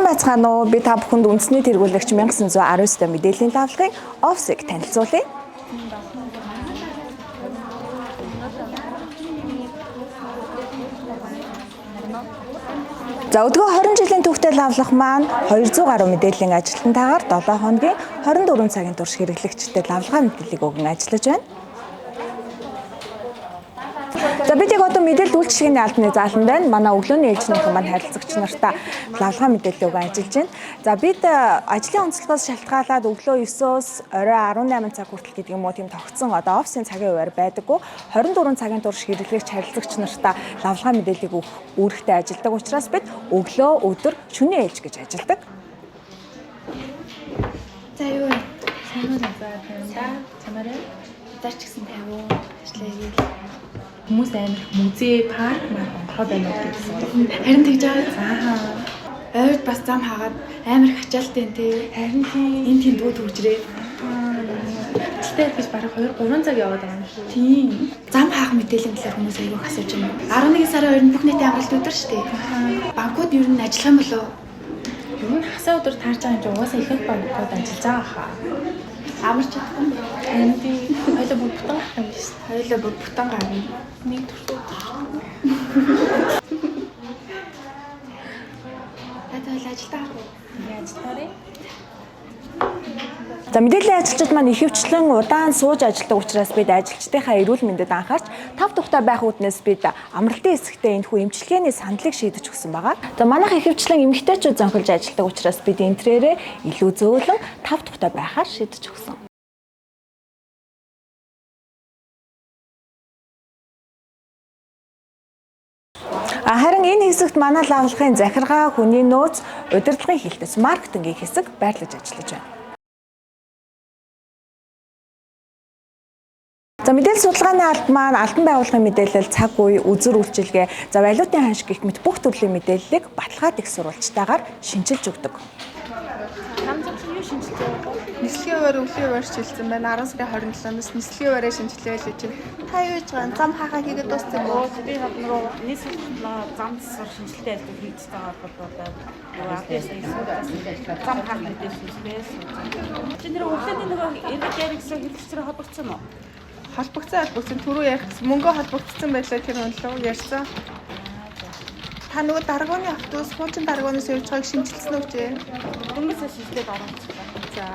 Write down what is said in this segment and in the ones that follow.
байцгаана уу? Би та бүхэнд үндэсний тэргүүлэгч 1919 мэдээллийн лавлагын офсыг танилцуулъя. За өдгөө 20 жилийн түүхтэй лавлах маань 200 гаруй мэдээллийн ажилтнтайгаар 7 хоногийн 24 цагийн турш хэрэглэгчдэд лавлгаа мэдээллийг өгөн ажиллаж байна. За бид яг одоо мэдээлэл үйлчилгээний албаны зааланд байна. Манай өглөөний ээлжнийхэн маань харилцагч нартай лавлгаа мэдээлэл өгөн ажиллаж байна. За бид ажлын онцлогоос шалтгаалаад өглөө 9-өөс орой 18 цаг хүртэл гэдэг юм уу тийм тогтсон одоо офисын цагийн хуваар байдаггүй. 24 цагийн турш хэрэглэгч харилцагч нартай лавлгаа мэдээллийг өгөх үүрэгтэй ажилладаг учраас бид өглөө, өдөр, шөнийн ээлж гэж ажилладаг. За юу вэ? Сайн уу за чамаараа дарч гисэн тавь ажиллая. Хүмүүс амар музей, парк маань онхоо байна гэсэн. Харин тэгж байгаа. Ойд бас зам хаагаад амар хачаалтай тий. Харин энэ тийм дүү төгжрээ. Тэгтээ биш бараг 2-3 цаг яваад байгаа юм шүү. Тийм. Зам хаах мэдээллийн талаар хүмүүс аягүй асууж байна. 11 сарын 2-нд бүх нийтийн амралт өдөр шүү дээ. Банкуд ер нь ажиллах юм болов уу? Ер нь хасаа өдөр таарч байгаа юм чи угаасаа ихэнх банкуд ажиллаж байгаа хаа. Амарч чадсан юм. Энд хоёлоо бүр бутан гарах юм биш. Хоёлоо бүр бутан гарна. Нэг төрсөн. Атал ажилтаа харах уу? Ажилтаарай. За мэдээллийн ажилчид маань ихэвчлэн удаан сууж ажилладаг учраас бид ажилчдынхаа эрүүл мэндэд анхаарч тав тухтай байх үүднээс бид амралтын хэсэгтээ энэхүү эмчилгээний сандлыг шийдэж өгсөн байгаа. За манайх ихэвчлэн эмэгтэйчүүд зонхилж ажилладаг учраас бид энтрээрээ илүү зөөлөн тав тухтай байхаар шийдэж өгсөн. Харин энэ хэсэгт манай лавлагын захиргаа, хүний нөөц, удирдлагын хэлтс, маркетингийн хэсэг байрлаж ажиллаж байна. За мэдээлэл судалгааны алба маань албан байгууллагын мэдээлэл, цаг үе, үзэр үйлчилгээ, за валютын ханшиг гэх мэт бүх төрлийн мэдээллийг баталгаад их сурвалжтайгаар шинжилж өгдөг. Нислэгийн хуваар өвлийн хуваар шилжсэн байна. 10 сарын 27-наас нислэгийн хуваараа шинжилгээ хийж байна. Та юу хийж байгаа? Зам хаахаа хийгээд дууссан юм уу? Би нөгөө нийслэл зам засвар шинжилгээ хийж байгаа холбоотой зам хаах мэдээлэлээс чи нэр өглөөний нөгөө эрдэнэ яригсраа хэлцэрэг холбогдсон уу? Холбогдсон. Түрүү ярих мөнгө холбогдсон байлаа тэр өнлөө ярьсан. Та нөгөө даргууны автобус, хуучин даргуунаас явж байгааг шинжилсэн үү чи? Хүмүүсээ шинжилгээд оруулсан. За.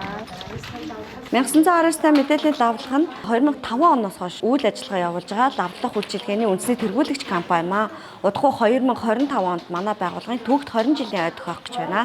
1919 мэдээллийн лавлага нь 2005 оноос хойш үйл ажиллагаа явуулж байгаа лавлах үйлчилгээний үндэсний тэргүүлэгч компани маа. Удахгүй 2025 онд манай байгууллагын түүхт 20 жилийн ой тохиох гэж байна.